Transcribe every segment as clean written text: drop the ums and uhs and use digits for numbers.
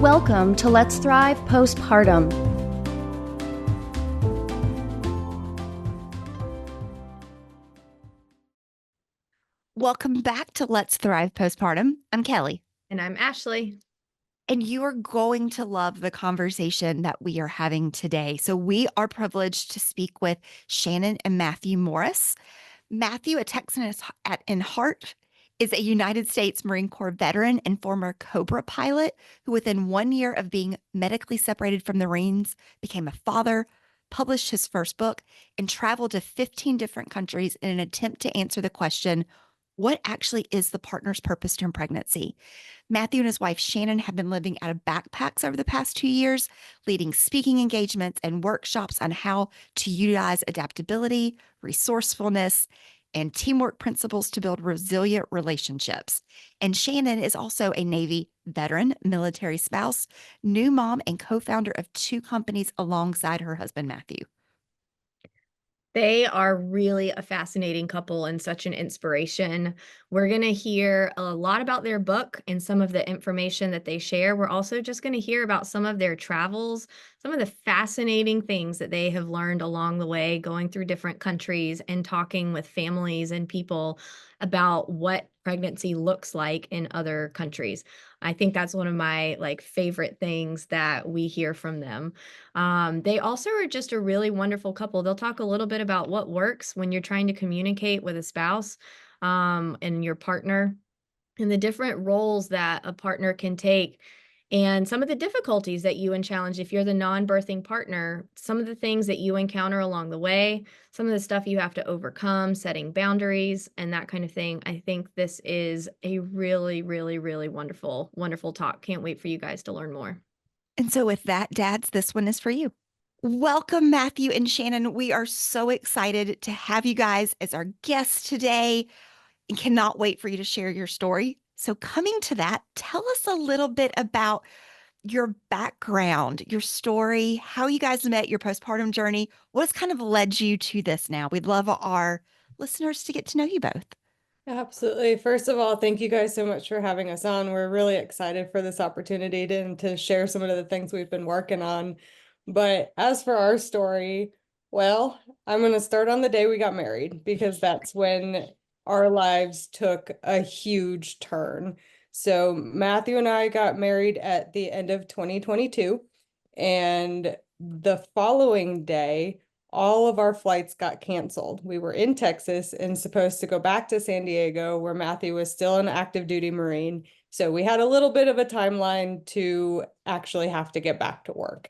Welcome to Let's Thrive Postpartum. Welcome back to Let's Thrive Postpartum. I'm Kelly. And I'm Ashley. And you are going to love the conversation that we are having today. So, we are privileged to speak with Shanon and Matthew Morris. Matthew, a Texan in heart, is a United States Marine Corps veteran and former Cobra pilot who, within 1 year of being medically separated from the Marines, became a father, published his first book, and traveled to 15 different countries in an attempt to answer the question, what actually is the partner's purpose during pregnancy? Matthew and his wife Shanon have been living out of backpacks over the past 2 years, leading speaking engagements and workshops on how to utilize adaptability, resourcefulness, and teamwork principles to build resilient relationships. And Shanon is also a Navy veteran, military spouse, new mom, and co-founder of 2 companies alongside her husband, Matthew. They are really a fascinating couple and such an inspiration. We're going to hear a lot about their book and some of the information that they share. We're also just going to hear about some of their travels, some of the fascinating things that they have learned along the way, going through different countries and talking with families and people about what pregnancy looks like in other countries. I think that's one of my favorite things that we hear from them. They also are just a really wonderful couple. They'll talk a little bit about what works when you're trying to communicate with a spouse and your partner, and the different roles that a partner can take, and some of the difficulties that you challenge if you're the non-birthing partner, some of the things that you encounter along the way, some of the stuff you have to overcome, setting boundaries and that kind of thing. I think this is a really, really, really wonderful, wonderful talk. Can't wait for you guys to learn more. And so with that, dads, this one is for you. Welcome, Matthew and Shanon. We are so excited to have you guys as our guests today and cannot wait for you to share your story. So coming to that, tell us a little bit about your background, your story, how you guys met, your postpartum journey. What's kind of led you to this now? We'd love our listeners to get to know you both. Absolutely. First of all, thank you guys so much for having us on. We're really excited for this opportunity to share some of the things we've been working on. But as for our story, well, I'm going to start on the day we got married because that's when our lives took a huge turn. So Matthew and I got married at the end of 2022, and the following day, all of our flights got canceled. We were in Texas and supposed to go back to San Diego, where Matthew was still an active duty Marine. So we had a little bit of a timeline to actually have to get back to work.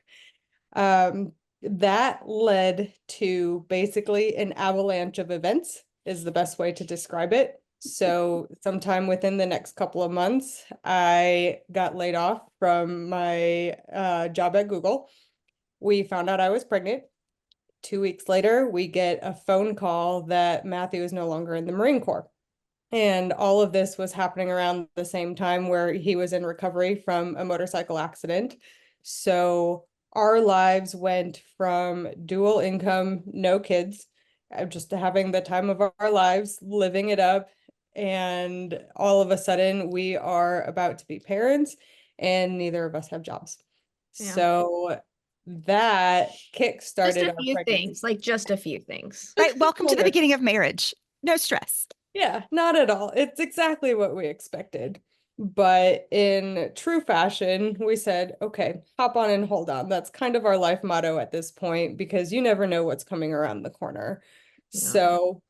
That led to basically an avalanche of events, is the best way to describe it. So sometime within the next couple of months, I got laid off from my job at Google. We found out I was pregnant. 2 weeks later, we get a phone call that Matthew is no longer in the Marine Corps. And all of this was happening around the same time where he was in recovery from a motorcycle accident. So our lives went from dual income, no kids, just having the time of our lives, living it up. And all of a sudden, we are about to be parents, and neither of us have jobs. Yeah. So that kick-started our pregnancy. Just a few things. Right. Welcome to the beginning of marriage. No stress. Yeah, not at all. It's exactly what we expected. But in true fashion, we said, okay, hop on and hold on. That's kind of our life motto at this point, because you never know what's coming around the corner. Yeah. So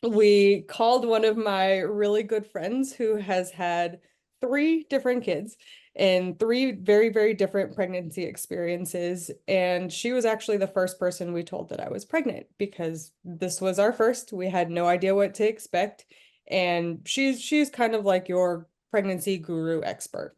we called one of my really good friends who has had 3 different kids and 3 very, very different pregnancy experiences. And she was actually the first person we told that I was pregnant, because this was our first. We had no idea what to expect. And she's kind of like your pregnancy guru expert.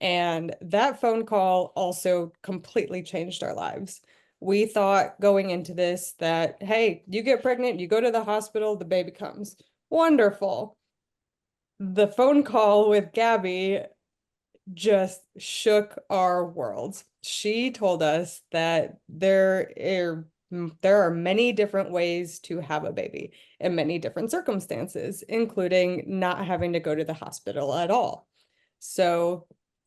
And that phone call also completely changed our lives. We thought going into this that, hey, you get pregnant, you go to the hospital, the baby comes. Wonderful. The phone call with Gabby just shook our worlds. She told us that there are many different ways to have a baby in many different circumstances, including not having to go to the hospital at all. So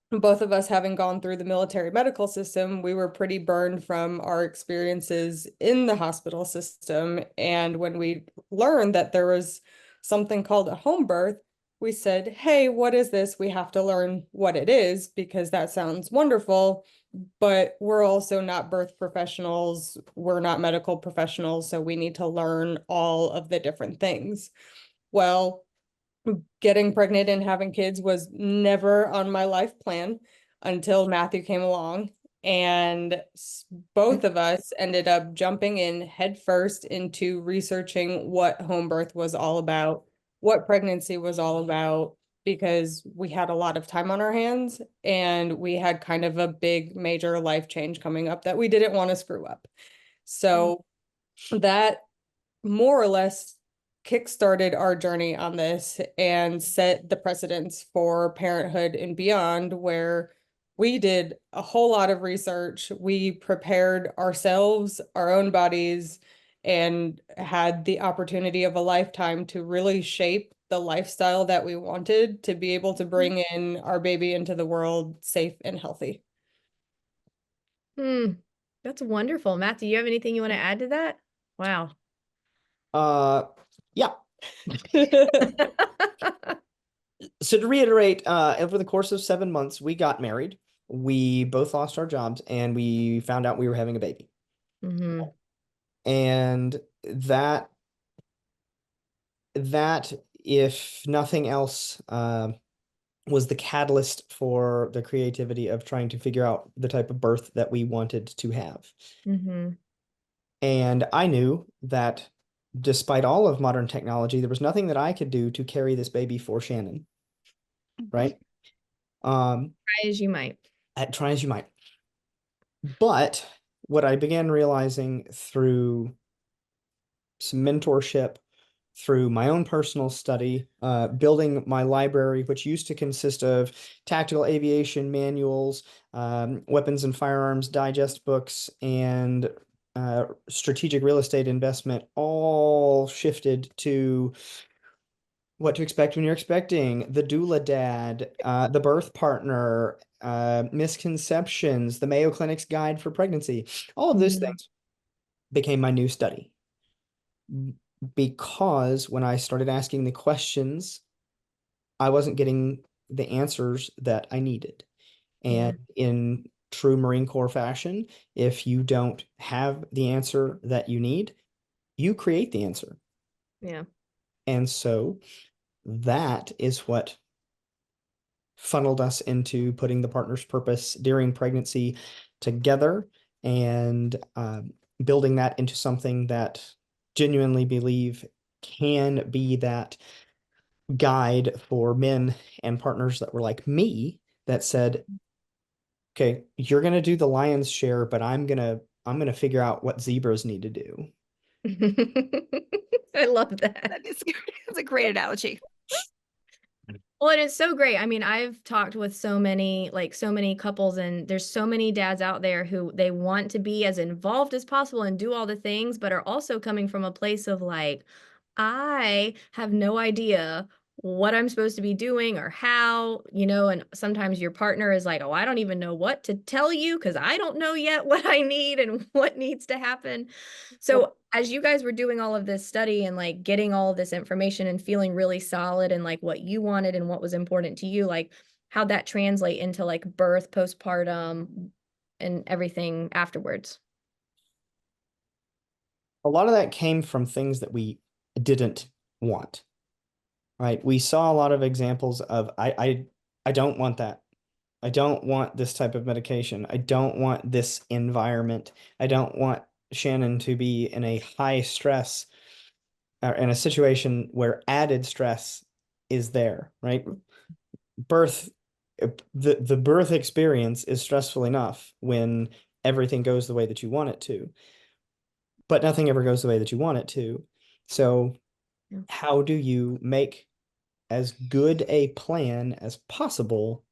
both of us having gone through the military medical system, we were pretty burned from our experiences in the hospital system. And when we learned that there was something called a home birth, we said, hey, what is this? We have to learn what it is because that sounds wonderful, but we're also not birth professionals. We're not medical professionals, so we need to learn all of the different things. Well, getting pregnant and having kids was never on my life plan until Matthew came along. And both of us ended up jumping in headfirst into researching what home birth was all about, what pregnancy was all about, because we had a lot of time on our hands and we had kind of a big major life change coming up that we didn't want to screw up. So that more or less kickstarted our journey on this and set the precedents for parenthood and beyond, where we did a whole lot of research. We prepared ourselves, our own bodies, and had the opportunity of a lifetime to really shape the lifestyle that we wanted to be able to bring in our baby into the world safe and healthy. That's wonderful. Matt, do you have anything you want to add to that? Wow. Yeah. So to reiterate, over the course of 7 months, we got married. We both lost our jobs and we found out we were having a baby. And that, if nothing else, was the catalyst for the creativity of trying to figure out the type of birth that we wanted to have. And I knew that despite all of modern technology, there was nothing that I could do to carry this baby for Shanon. Right? Try as you might. Try as you might. But what I began realizing through some mentorship, through my own personal study, building my library, which used to consist of tactical aviation manuals, weapons and firearms digest books, and strategic real estate investment, all shifted to what to expect when you're expecting, the doula dad, the birth partner, misconceptions, the Mayo Clinic's guide for pregnancy. All of those things became my new study. Because when I started asking the questions, I wasn't getting the answers that I needed. And in true Marine Corps fashion, if you don't have the answer that you need, you create the answer. Yeah. And so that is what funneled us into putting the partner's purpose during pregnancy together and building that into something that genuinely believe can be that guide for men and partners that were like me that said, okay, you're going to do the lion's share, but I'm going to figure out what zebras need to do. I love that. That's a great analogy. Well, it is so great. I mean, I've talked with so many couples, and there's so many dads out there who they want to be as involved as possible and do all the things, but are also coming from a place of like, I have no idea what I'm supposed to be doing or how, and sometimes your partner is like, oh, I don't even know what to tell you because I don't know yet what I need and what needs to happen. So as you guys were doing all of this study and like getting all of this information and feeling really solid and like what you wanted and what was important to you, like how'd that translate into like birth, postpartum, and everything afterwards? A lot of that came from things that we didn't want. Right? We saw a lot of examples of I don't want that. I don't want this type of medication. I don't want this environment. I don't want Shanon to be in a high stress or in a situation where added stress is there, right? The birth experience is stressful enough when everything goes the way that you want it to, but nothing ever goes the way that you want it to. So how do you make as good a plan as possible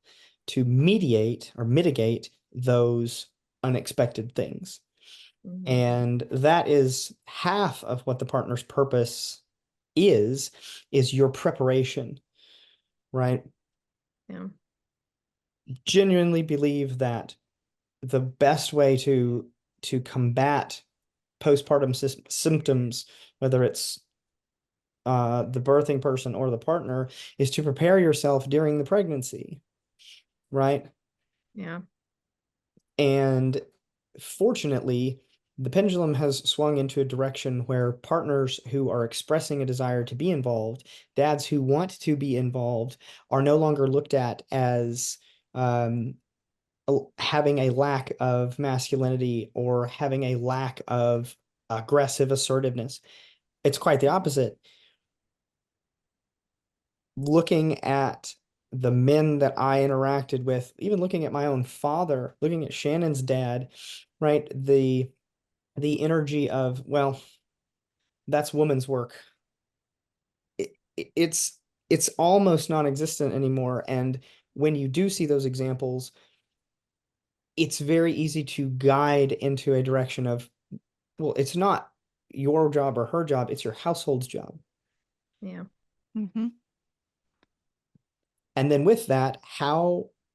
to mediate or mitigate those unexpected things? And that is half of what the partner's purpose is your preparation, right? Yeah. genuinely believe that the best way to combat postpartum symptoms, whether it's the birthing person or the partner, is to prepare yourself during the pregnancy, right? Yeah. And fortunately, the pendulum has swung into a direction where partners who are expressing a desire to be involved, dads who want to be involved, are no longer looked at as having a lack of masculinity or having a lack of aggressive assertiveness. It's quite the opposite. Looking at the men that I interacted with, even looking at my own father, looking at Shannon's dad, right? The energy of, well, that's woman's work. It's almost non-existent anymore. And when you do see those examples, it's very easy to guide into a direction of, well, it's not your job or her job, it's your household's job. Yeah. Mm-hmm. And then with that,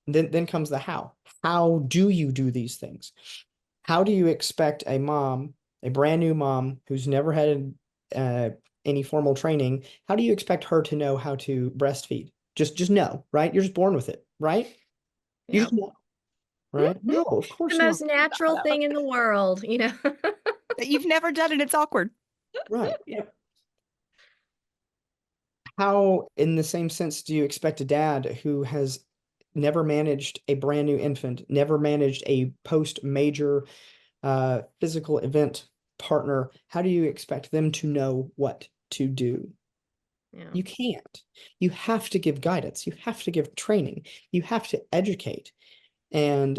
then comes the how. How do you do these things? How do you expect a mom, a brand new mom who's never had any formal training, how do you expect her to know how to breastfeed? Just know, right? You're just born with it, right? You Yeah. just know, right? No, of course The most not. natural thing in the world, That you've never done and it's awkward. Right. Yep. How, in the same sense, do you expect a dad who has never managed a brand new infant, never managed a post-major physical event partner, how do you expect them to know what to do? Yeah. You can't. You have to give guidance. You have to give training. You have to educate. And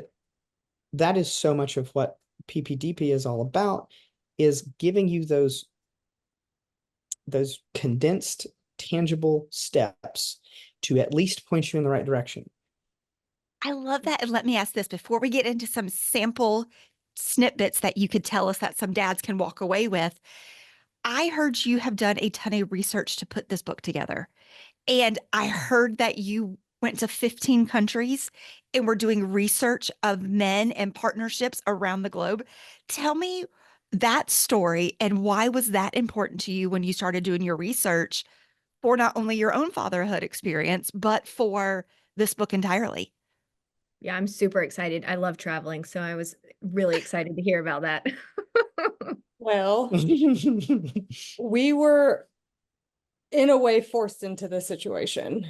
that is so much of what PPDP is all about, is giving you those condensed, tangible steps to at least point you in the right direction. I love that. And let me ask this before we get into some sample snippets that you could tell us that some dads can walk away with. I heard you have done a ton of research to put this book together. And I heard that you went to 15 countries and were doing research of men and partnerships around the globe. Tell me that story and why was that important to you when you started doing your research for not only your own fatherhood experience, but for this book entirely? Yeah, I'm super excited. I love traveling, so I was really excited to hear about that. Well, we were in a way forced into the situation.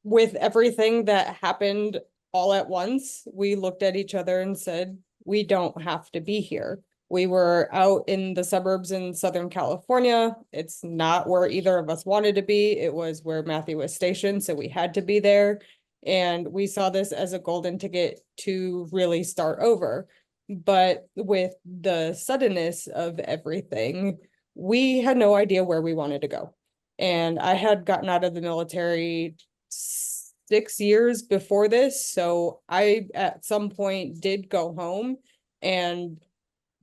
With everything that happened all at once, we looked at each other and said, we don't have to be here. We were out in the suburbs in Southern California. It's not where either of us wanted to be. It was where Matthew was stationed, so we had to be there. And we saw this as a golden ticket to really start over. But with the suddenness of everything, we had no idea where we wanted to go. And I had gotten out of the military 6 years before this. So I, at some point, did go home, and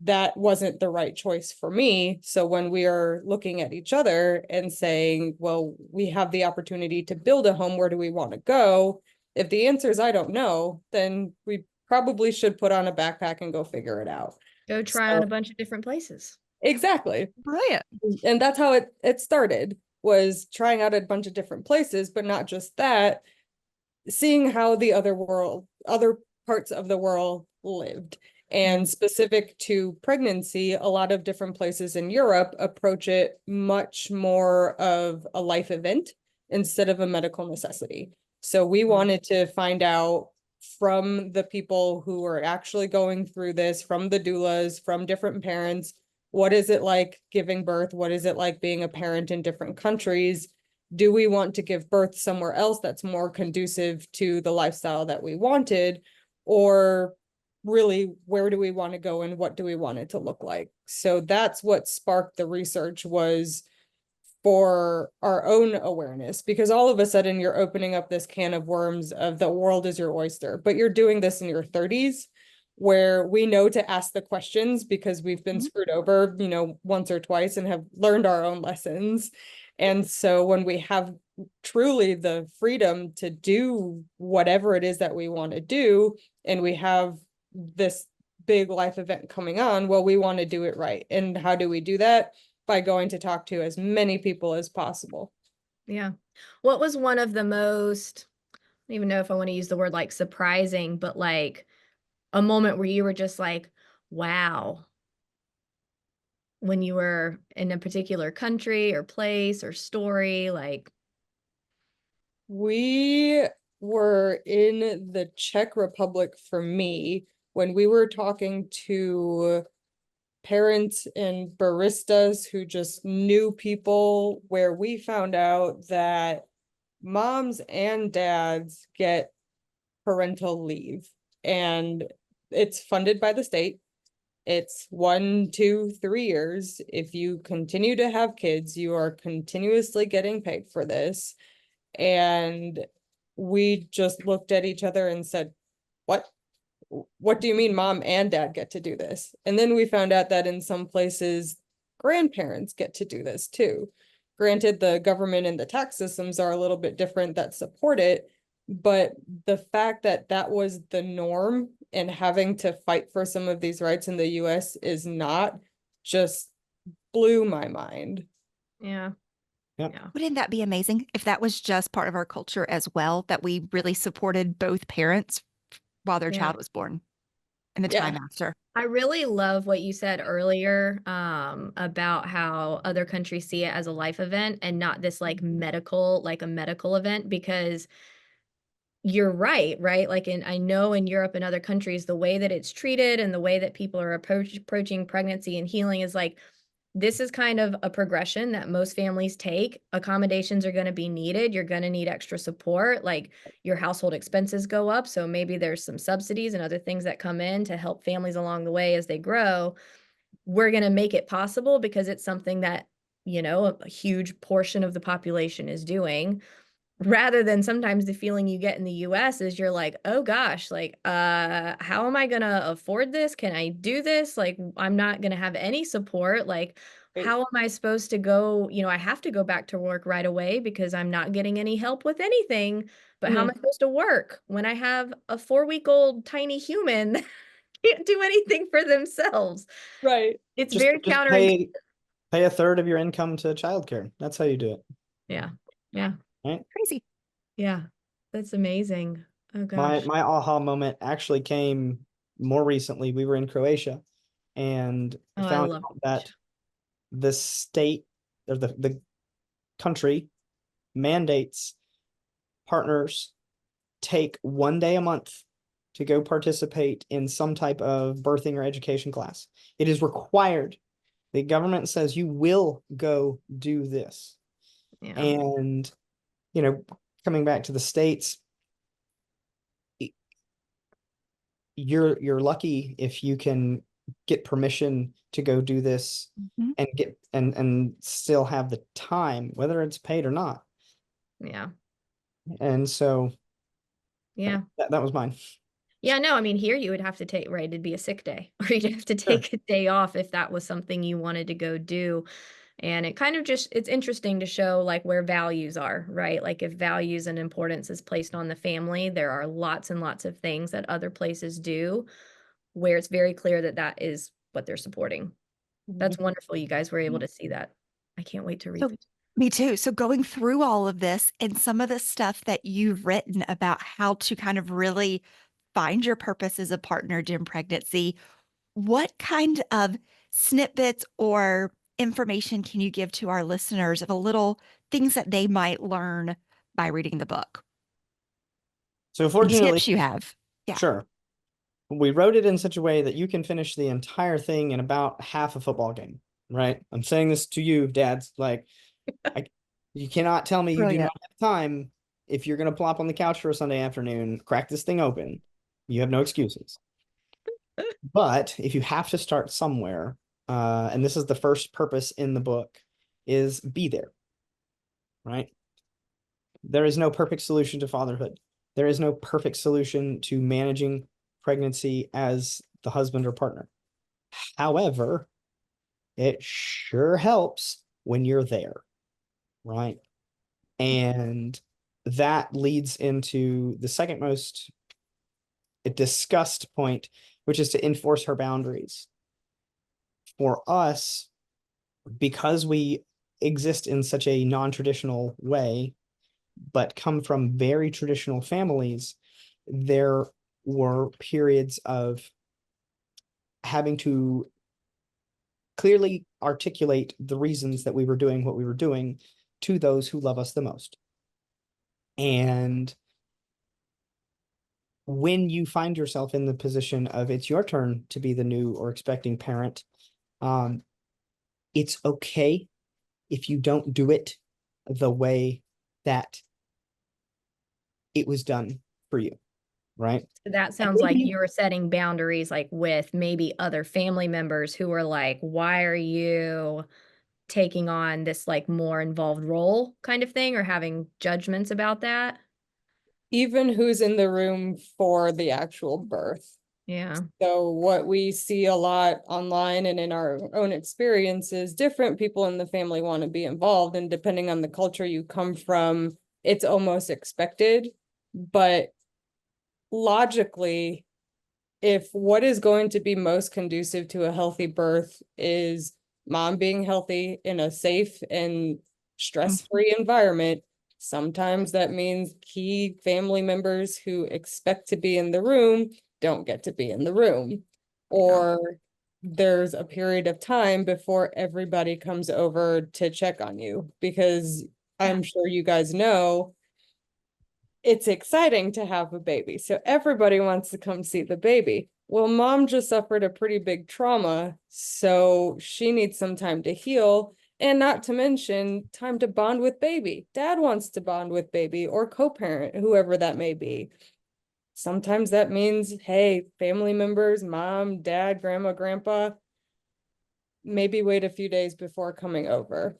that wasn't the right choice for me. So when we are looking at each other and saying, well, we have the opportunity to build a home, where do we want to go? If the answer is I don't know, then we probably should put on a backpack and go figure it out. Go try on a bunch of different places. Exactly. Brilliant. And that's how it started, was trying out a bunch of different places, but not just that, seeing how the other parts of the world lived. And specific to pregnancy, a lot of different places in Europe approach it much more of a life event instead of a medical necessity. So we wanted to find out from the people who are actually going through this, from the doulas, from different parents, what is it like giving birth? What is it like being a parent in different countries? Do we want to give birth somewhere else that's more conducive to the lifestyle that we wanted? Or really, where do we want to go and what do we want it to look like? So that's what sparked the research, was for our own awareness, because all of a sudden you're opening up this can of worms of the world is your oyster, but you're doing this in your 30s, where we know to ask the questions because we've been screwed over, once or twice and have learned our own lessons. And so when we have truly the freedom to do whatever it is that we want to do, and we have this big life event coming on, well, we want to do it right. And how do we do that? By going to talk to as many people as possible. Yeah. What was one of the most, I don't even know if I want to use the word like surprising, but like a moment where you were just like, wow, when you were in a particular country or place or story, like, We were in the Czech Republic for me when we were talking to parents and baristas who just knew people, where we found out that moms and dads get parental leave, and it's funded by the state. It's 1, 2, 3 years. If you continue to have kids, you are continuously getting paid for this. And we just looked at each other and said, what? What do you mean mom and dad get to do this? And then we found out that in some places, grandparents get to do this too. Granted, the government and the tax systems are a little bit different that support it, but the fact that that was the norm and having to fight for some of these rights in the US is not, just blew my mind. yeah. Yep. Yeah. Wouldn't that be amazing if that was just part of our culture as well, that we really supported both parents while their Yeah. child was born and the Yeah. time after? I really love what you said earlier, about how other countries see it as a life event and not this like a medical event, because you're right, right? Like I know in Europe and other countries, the way that it's treated and the way that people are approaching pregnancy and healing is like, this is kind of a progression that most families take. Accommodations are going to be needed. You're going to need extra support. Like your household expenses go up. So maybe there's some subsidies and other things that come in to help families along the way as they grow. We're going to make it possible because it's something that, a huge portion of the population is doing. Rather than sometimes the feeling you get in the US is you're like, oh gosh, like, how am I gonna afford this? Can I do this? Like, I'm not gonna have any support. Like, how am I supposed to go? I have to go back to work right away because I'm not getting any help with anything. But how am I supposed to work when I have a 4-week-old tiny human that can't do anything for themselves? Right. It's Just very just counterintuitive. pay a third of your income to childcare. That's how you do it. Yeah. Yeah. Right. Crazy. Yeah. That's amazing. Oh My gosh. my aha moment actually came more recently. We were in Croatia and Oh, I found love out that the state or the country mandates partners take 1 day a month to go participate in some type of birthing or education class. It is required. The government says you will go do this. Yeah. And, coming back to the States, you're lucky if you can get permission to go do this Mhm. and get and still have the time, whether it's paid or not. Yeah. And so Yeah. that was mine. Yeah, no, I mean, here you would have to take, right, it'd be a sick day, or you'd have to Sure. take a day off if that was something you wanted to go do. And it kind of it's interesting to show like where values are, right? Like if values and importance is placed on the family, there are lots and lots of things that other places do where it's very clear that that is what they're supporting. That's wonderful. You guys were able to see that. I can't wait to read So, it. me too. So, going through all of this and some of the stuff that you've written about how to kind of really find your purpose as a partner during pregnancy, what kind of snippets or information can you give to our listeners of a little things that they might learn by reading the book? So And fortunately, tips you have. Yeah. sure. We wrote it in such a way that you can finish the entire thing in about half a football game, right? I'm saying this to you, dads. Like, you cannot tell me you do Brilliant. not have time. If you're going to plop on the couch for a Sunday afternoon, crack this thing open. You have no excuses. But if you have to start somewhere, and this is the first purpose in the book, is be there, right? There is no perfect solution to fatherhood. There is no perfect solution to managing pregnancy as the husband or partner. However, it sure helps when you're there. right? And that leads into the second most discussed point, which is to enforce her boundaries. For us, because we exist in such a non-traditional way, but come from very traditional families, there were periods of having to clearly articulate the reasons that we were doing what we were doing to those who love us the most. And when you find yourself in the position of it's your turn to be the new or expecting parent, it's okay if you don't do it the way that it was done for you, right? That sounds like you were setting boundaries like with maybe other family members who were like, why are you taking on this like more involved role kind of thing, or having judgments about that? Even who's in the room for the actual birth. Yeah. So what we see a lot online and in our own experiences, different people in the family want to be involved, and depending on the culture you come from, it's almost expected. But logically, if what is going to be most conducive to a healthy birth is mom being healthy in a safe and stress-free environment, sometimes that means key family members who expect to be in the room don't get to be in the room. Or there's a period of time before everybody comes over to check on you, because I'm sure you guys know it's exciting to have a baby. So everybody wants to come see the baby. Well, mom just suffered a pretty big trauma, so she needs some time to heal, and not to mention time to bond with baby. Dad wants to bond with baby or co-parent, whoever that may be. Sometimes that means, hey, family members, mom, dad, grandma, grandpa, maybe wait a few days before coming over.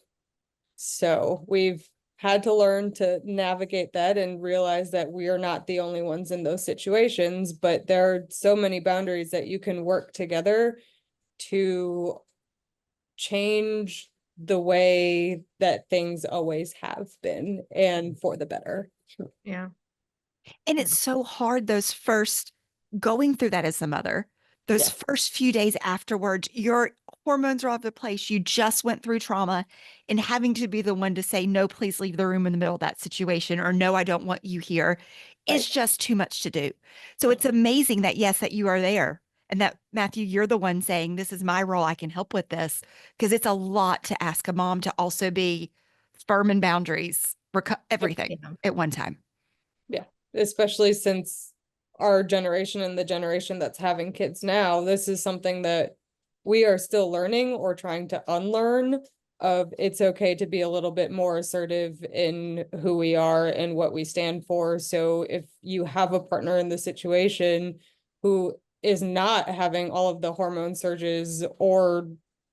So we've had to learn to navigate that and realize that we are not the only ones in those situations, but there are so many boundaries that you can work together to change the way that things always have been, and for the better. Yeah. And it's so hard those first going through that as a mother, those first few days afterwards, your hormones are all over the place. You just went through trauma, and having to be the one to say, no, please leave the room in the middle of that situation, or no, I don't want you here, is just too much to do. So it's amazing that, yes, that you are there. And that, Matthew, you're the one saying, this is my role. I can help with this, because it's a lot to ask a mom to also be firm in boundaries, everything at one time. Yeah, especially since our generation and the generation that's having kids now, this is something that we are still learning or trying to unlearn. Of it's okay to be a little bit more assertive in who we are and what we stand for. So if you have a partner in the situation who is not having all of the hormone surges or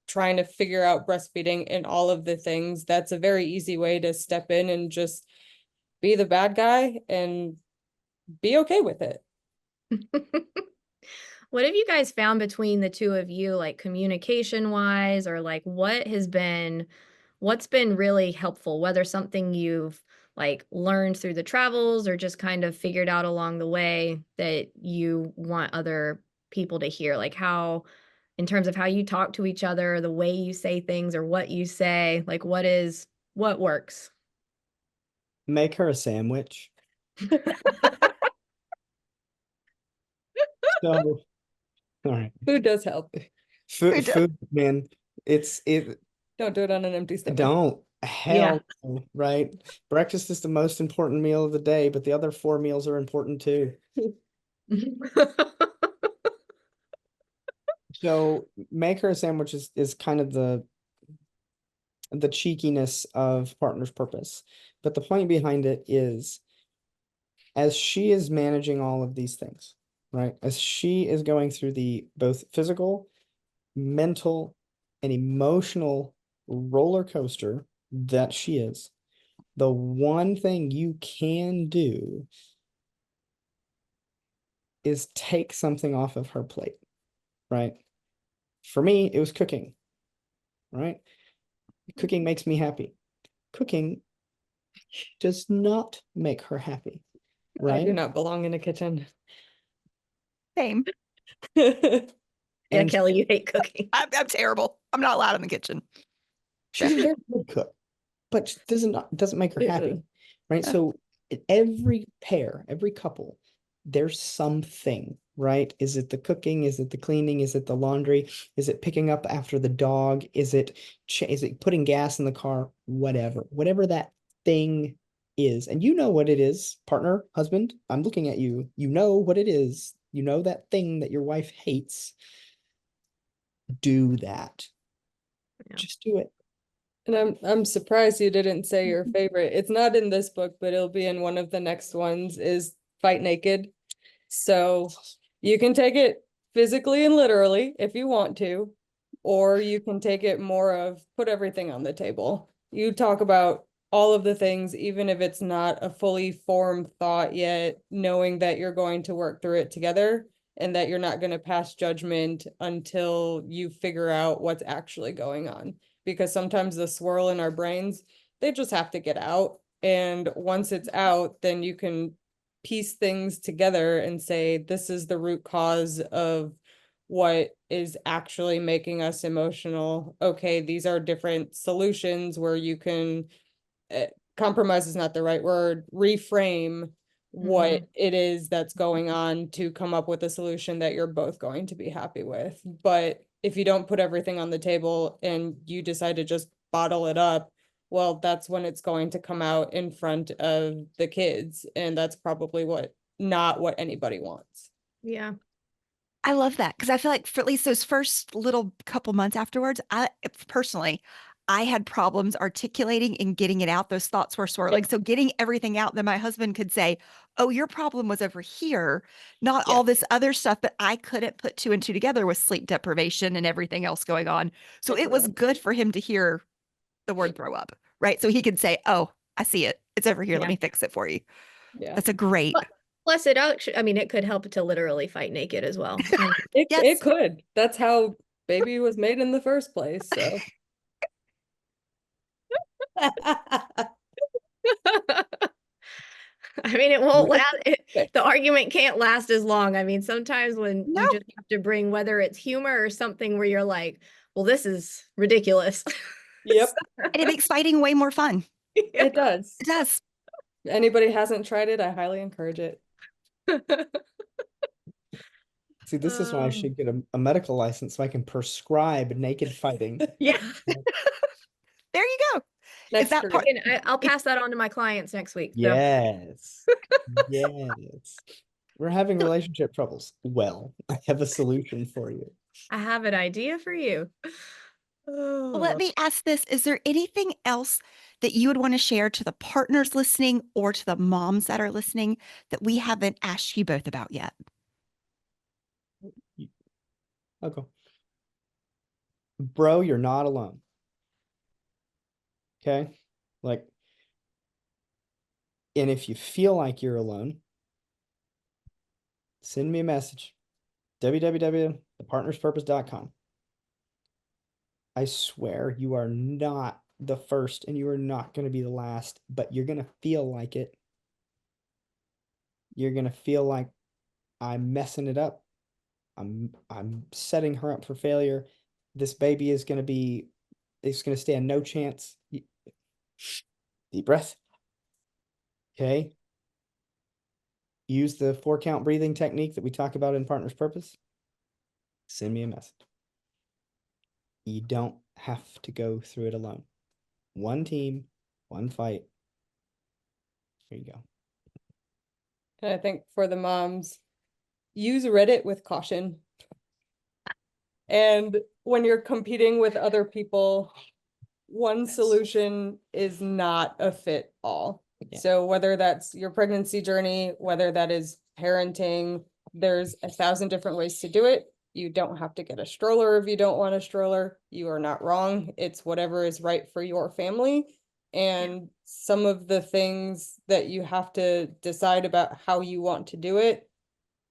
trying to figure out breastfeeding and all of the things, that's a very easy way to step in and just be the bad guy and be okay with it. What have you guys found between the two of you, like communication wise, or like what's been really helpful, whether something you've like learned through the travels or just kind of figured out along the way that you want other people to hear, like how, in terms of how you talk to each other, the way you say things or what you say, like what works? Make her a sandwich. So, all right. Food does help. Food, man. Don't do it on an empty stomach. Don't. Hell no, right? Breakfast is the most important meal of the day, but the other 4 meals are important too. So make her a sandwich is kind of the cheekiness of Partner's Purpose. But the point behind it is, as she is managing all of these things, right? As she is going through the both physical, mental, and emotional roller coaster that she is, the one thing you can do is take something off of her plate, right? For me, it was cooking, right? Cooking makes me happy. cooking does not make her happy, I right? do not belong in a kitchen. Same. Yeah, And Kelly, you hate cooking. I'm terrible. I'm not allowed in the kitchen. she's a very good cook, but she doesn't make her happy, Yeah. right? So in every pair, every couple, there's something, right? Is it the cooking? Is it the cleaning? Is it the laundry? Is it picking up after the dog? Is it putting gas in the car? Whatever that thing is, and you know what it is, partner, husband. I'm looking at you. You know what it is. You know that thing that your wife hates. Do that. Yeah. Just do it. And I'm surprised you didn't say your favorite. It's not in this book, but it'll be in one of the next ones, is Fight Naked. So you can take it physically and literally if you want to, or you can take it more of put everything on the table. You talk about all of the things, even if it's not a fully formed thought yet, knowing that you're going to work through it together and that you're not going to pass judgment until you figure out what's actually going on. Because sometimes the swirl in our brains, they just have to get out. And once it's out, then you can piece things together and say, this is the root cause of what is actually making us emotional. Okay, these are different solutions where you can, compromise is not the right word, reframe what it is that's going on to come up with a solution that you're both going to be happy with. But if you don't put everything on the table and you decide to just bottle it up, well, that's when it's going to come out in front of the kids. And that's probably not what anybody wants. Yeah. I love that because I feel like for at least those first little couple months afterwards, I had problems articulating and getting it out. Those thoughts were swirling. So getting everything out, then my husband could say, oh, your problem was over here, not all this other stuff. But I couldn't put two and two together with sleep deprivation and everything else going on. So it was good for him to hear the word throw up, right? So he could say, oh, I see it. It's over here. Let me fix it for you. Yeah. That's a great. Plus, it could help to literally fight naked as well. It could. That's how baby was made in the first place. So. I mean, it won't last. The argument can't last as long. I mean, sometimes when you just have to bring, whether it's humor or something where you're like, well, this is ridiculous. Yep. And it makes fighting way more fun. It does. It does. If anybody hasn't tried it, I highly encourage it. See, this is why I should get a medical license so I can prescribe naked fighting. Yeah. There you go. Next Is that part? I'll pass that on to my clients next week. So. Yes. Yes. We're having relationship troubles. Well, I have a solution for you. I have an idea for you. Well, let me ask this. Is there anything else that you would want to share to the partners listening or to the moms that are listening that we haven't asked you both about yet? I'll go. Bro, you're not alone. Okay? Like, and if you feel like you're alone, send me a message. www.thepartnerspurpose.com. I swear you are not the first and you are not going to be the last, but you're going to feel like it. You're going to feel like I'm messing it up. I'm setting her up for failure. This baby is going to stand no chance. Deep breath. Okay. Use the 4-count breathing technique that we talk about in Partner's Purpose. Send me a message. You don't have to go through it alone. One team, one fight. There you go. And I think for the moms, use Reddit with caution. And when you're competing with other people, one solution is not a fit all. Yeah. So whether that's your pregnancy journey, whether that is parenting, there's 1,000 different ways to do it. You don't have to get a stroller if you don't want a stroller. You are not wrong. It's whatever is right for your family. And some of the things that you have to decide about how you want to do it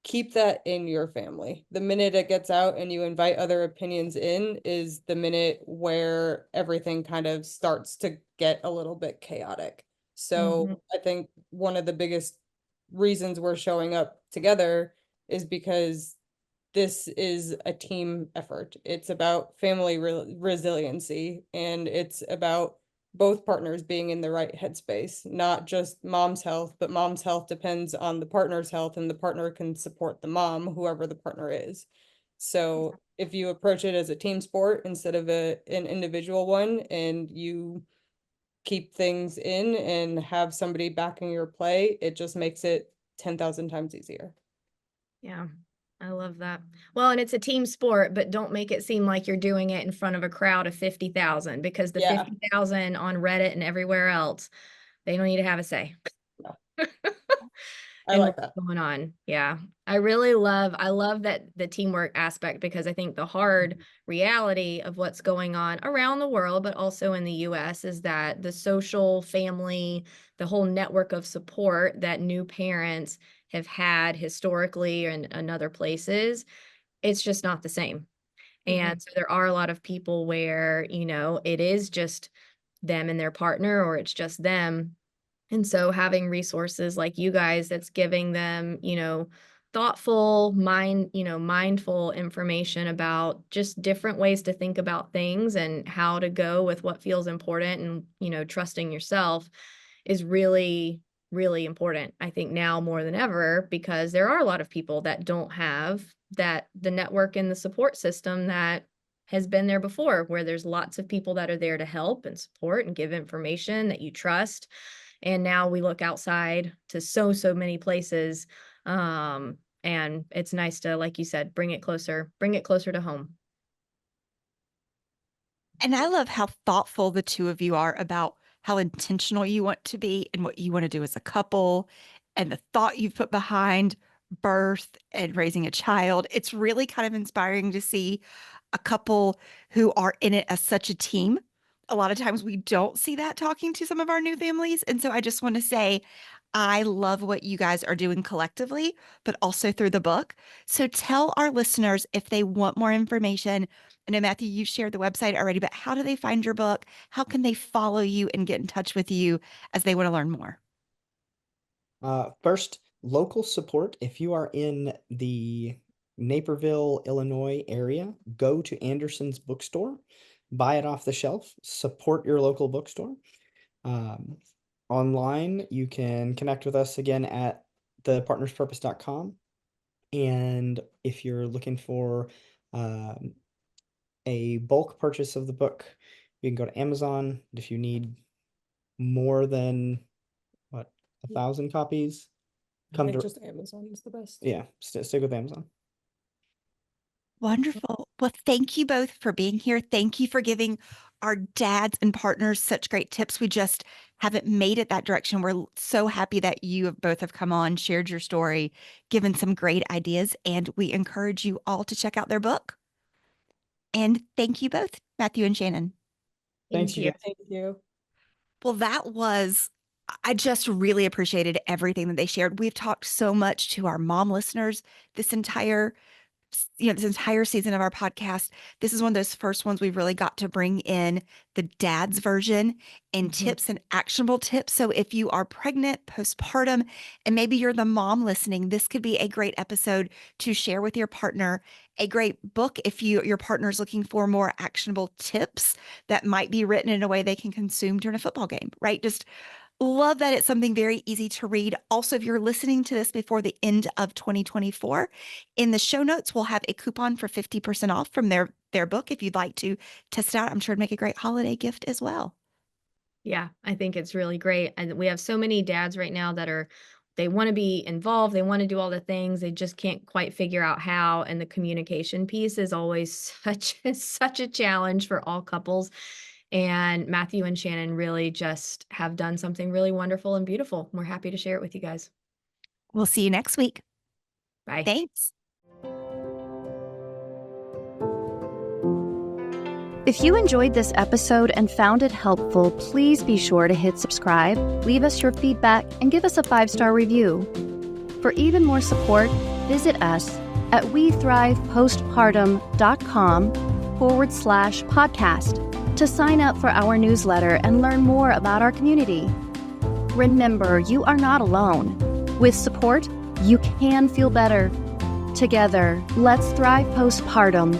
keep that in your family. The minute it gets out and you invite other opinions in is the minute where everything kind of starts to get a little bit chaotic. So I think one of the biggest reasons we're showing up together is because this is a team effort. It's about family resiliency, and it's about both partners being in the right headspace, not just mom's health, but mom's health depends on the partner's health, and the partner can support the mom, whoever the partner is. So if you approach it as a team sport instead of an individual one, and you keep things in and have somebody backing your play, it just makes it 10,000 times easier. Yeah, I love that. Well, and it's a team sport, but don't make it seem like you're doing it in front of a crowd of 50,000, because the 50,000 on Reddit and everywhere else, they don't need to have a say. I And like what's that. going on. Yeah. I love that the teamwork aspect, because I think the hard reality of what's going on around the world, but also in the US, is that the social family, the whole network of support that new parents have had historically and in other places, it's just not the same. And so there are a lot of people where, it is just them and their partner, or it's just them. And so having resources like you guys that's giving them, thoughtful, mindful information about just different ways to think about things and how to go with what feels important, and, trusting yourself is really, really important. I think now more than ever, because there are a lot of people that don't have the network and the support system that has been there before, where there's lots of people that are there to help and support and give information that you trust. And now we look outside to so many places. And it's nice to, like you said, bring it closer to home. And I love how thoughtful the two of you are about how intentional you want to be and what you want to do as a couple, and the thought you've put behind birth and raising a child. It's really kind of inspiring to see a couple who are in it as such a team. A lot of times we don't see that talking to some of our new families. And so I just want to say, I love what you guys are doing collectively, but also through the book. So tell our listeners, if they want more information. I know, Matthew, you've shared the website already, but how do they find your book? How can they follow you and get in touch with you as they want to learn more? First, local support. If you are in the Naperville, Illinois area, go to Anderson's bookstore, buy it off the shelf, support your local bookstore. Online, you can connect with us again at thepartnerspurpose.com. And if you're looking for a bulk purchase of the book, you can go to Amazon. If you need more than 1,000 copies, I think just Amazon is the best. Yeah, stick with Amazon. Wonderful. Well, thank you both for being here. Thank you for giving our dads and partners such great tips. We just haven't made it that direction. We're so happy that you both have come on, shared your story, given some great ideas, and we encourage you all to check out their book. And thank you both, Matthew and Shanon. Thanks, you. Thank you. Well, I just really appreciated everything that they shared. We've talked so much to our mom listeners this entire season of our podcast. This is one of those first ones we've really got to bring in the dad's version and tips and actionable tips. So if you are pregnant, postpartum, and maybe you're the mom listening, this could be a great episode to share with your partner. A great book if your partner's looking for more actionable tips that might be written in a way they can consume during a football game, right? Just love that it's something very easy to read. Also, if you're listening to this before the end of 2024, in the show notes, we'll have a coupon for 50% off from their book if you'd like to test it out. I'm sure it'd make a great holiday gift as well. Yeah, I think it's really great. And we have so many dads right now that they want to be involved. They want to do all the things. They just can't quite figure out how. And the communication piece is always such a challenge for all couples. And Matthew and Shanon really just have done something really wonderful and beautiful. We're happy to share it with you guys. We'll see you next week. Bye. Thanks. If you enjoyed this episode and found it helpful, please be sure to hit subscribe, leave us your feedback, and give us a 5-star review. For even more support, visit us at wethrivepostpartum.com/podcast to sign up for our newsletter and learn more about our community. Remember, you are not alone. With support, you can feel better. Together, let's thrive postpartum